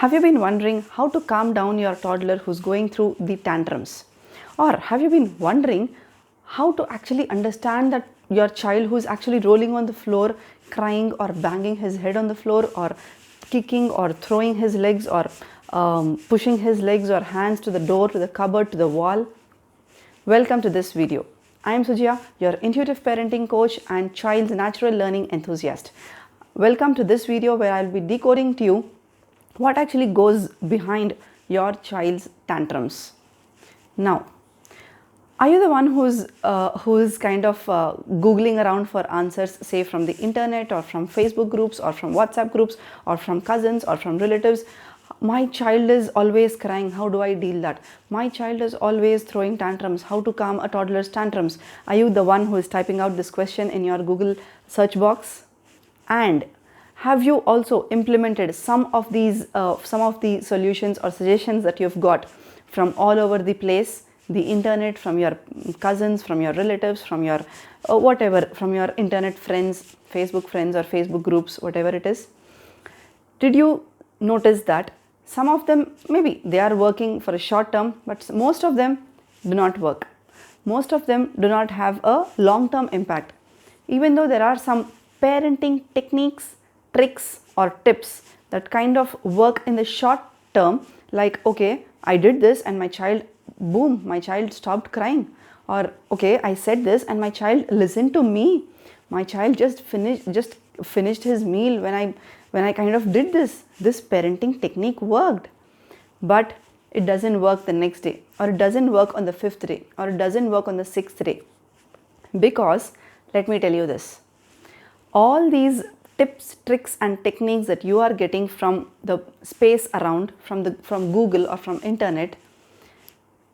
Have you been wondering how to calm down your toddler who's going through the tantrums? Or have you been wondering how to actually understand that your child who's actually rolling on the floor, crying or banging his head on the floor, or kicking or throwing his legs, or pushing his legs or hands to the door, to the cupboard, to the wall? Welcome to this video. I am Sujya, your intuitive parenting coach and child's natural learning enthusiast. Welcome to this video where I'll be decoding to you what actually goes behind your child's tantrums. Now, are you the one who's kind of googling around for answers, say from the internet or from Facebook groups or from WhatsApp groups or from cousins or from relatives? My child is always crying. How do I deal that? My child is always throwing tantrums. How to calm a toddler's tantrums? Are you the one who is typing out this question in your Google search box? And have you also implemented some of the solutions or suggestions that you've got from all over the place, the internet, from your cousins, from your relatives, from your whatever, from your internet friends, Facebook friends or Facebook groups, whatever it is? Did you notice that some of them, maybe they are working for a short term, but most of them do not work. Most of them do not have a long-term impact. Even though there are some parenting techniques, tricks or tips that kind of work in the short term, like, okay, I did this and my child, boom, my child stopped crying. Or, okay, I said this and my child listened to me. My child just finished his meal when I kind of did this. This parenting technique worked. But it doesn't work the next day, or it doesn't work on the 5th day, or it doesn't work on the 6th day. Because, let me tell you this, all these tips, tricks and techniques that you are getting from the space around, from Google or from internet,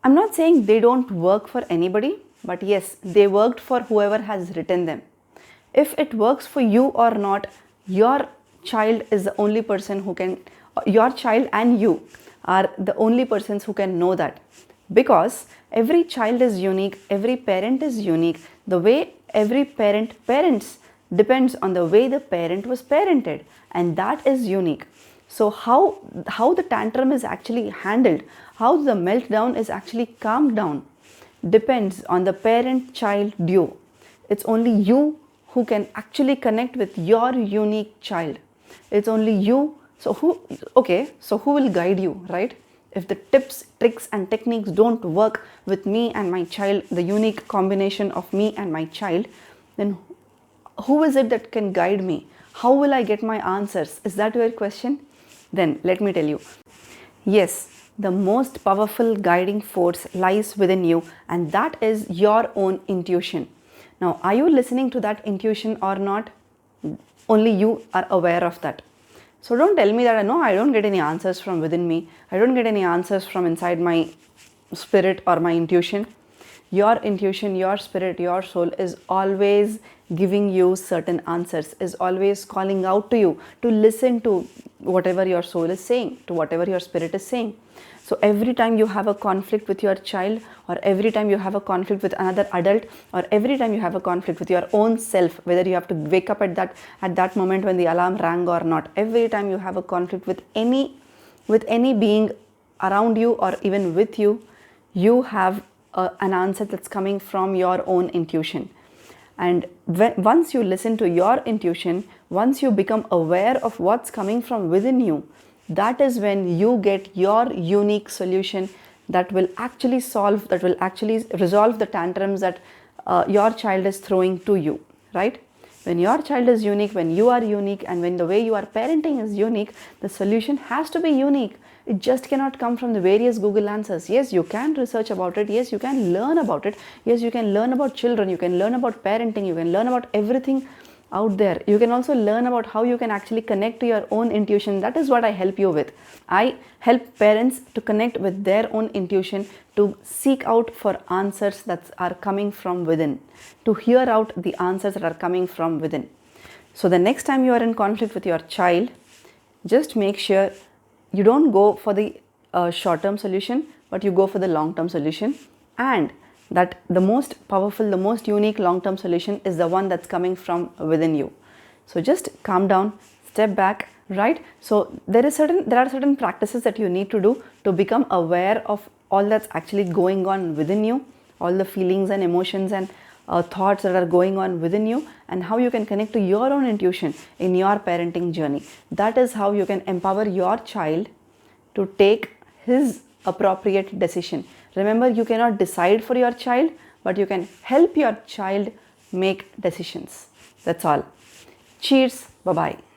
I'm not saying they don't work for anybody, but yes, they worked for whoever has written them. If it works for you or not, your child is the only person who can, your child and you are the only persons who can know that. Because every child is unique, every parent is unique. The way every parent parents depends on the way the parent was parented, and that is unique. So how the tantrum is actually handled, how the meltdown is actually calmed down, depends on the parent-child duo. It's only you who can actually connect with your unique child. It's only you. So who will guide you, right? If the tips, tricks and techniques don't work with me and my child, the unique combination of me and my child, then who is it that can guide me? How will I get my answers? Is that your question? Then let me tell you. Yes, the most powerful guiding force lies within you, and that is your own intuition. Now, are you listening to that intuition or not? Only you are aware of that. So don't tell me that no, I don't get any answers from within me. I don't get any answers from inside my spirit or my intuition. Your intuition, your spirit, your soul is always giving you certain answers, is always calling out to you to listen to whatever your soul is saying, to whatever your spirit is saying. So every time you have a conflict with your child, or every time you have a conflict with another adult, or every time you have a conflict with your own self, whether you have to wake up at that moment when the alarm rang or not, every time you have a conflict with any being around you or even with you, you have an answer that's coming from your own intuition. And once you listen to your intuition, once you become aware of what's coming from within you, that is when you get your unique solution that will actually resolve the tantrums that your child is throwing to you, right? When your child is unique, when you are unique, and when the way you are parenting is unique, the solution has to be unique. It just cannot come from the various Google answers. Yes, you can research about it. Yes, you can learn about it. Yes, you can learn about children. You can learn about parenting. You can learn about everything out there. You can also learn about how you can actually connect to your own intuition. That is what I help you with. I help parents to connect with their own intuition, to seek out for answers that are coming from within, to hear out the answers that are coming from within. So the next time you are in conflict with your child, just make sure you don't go for the short-term solution, but you go for the long-term solution, and that the most powerful, the most unique long-term solution is the one that's coming from within you. So just calm down, step back, right? So there are certain practices that you need to do to become aware of all that's actually going on within you, all the feelings and emotions and thoughts that are going on within you, and how you can connect to your own intuition in your parenting journey. That is how you can empower your child to take his appropriate decision. Remember, you cannot decide for your child, but you can help your child make decisions. That's all. Cheers. Bye bye.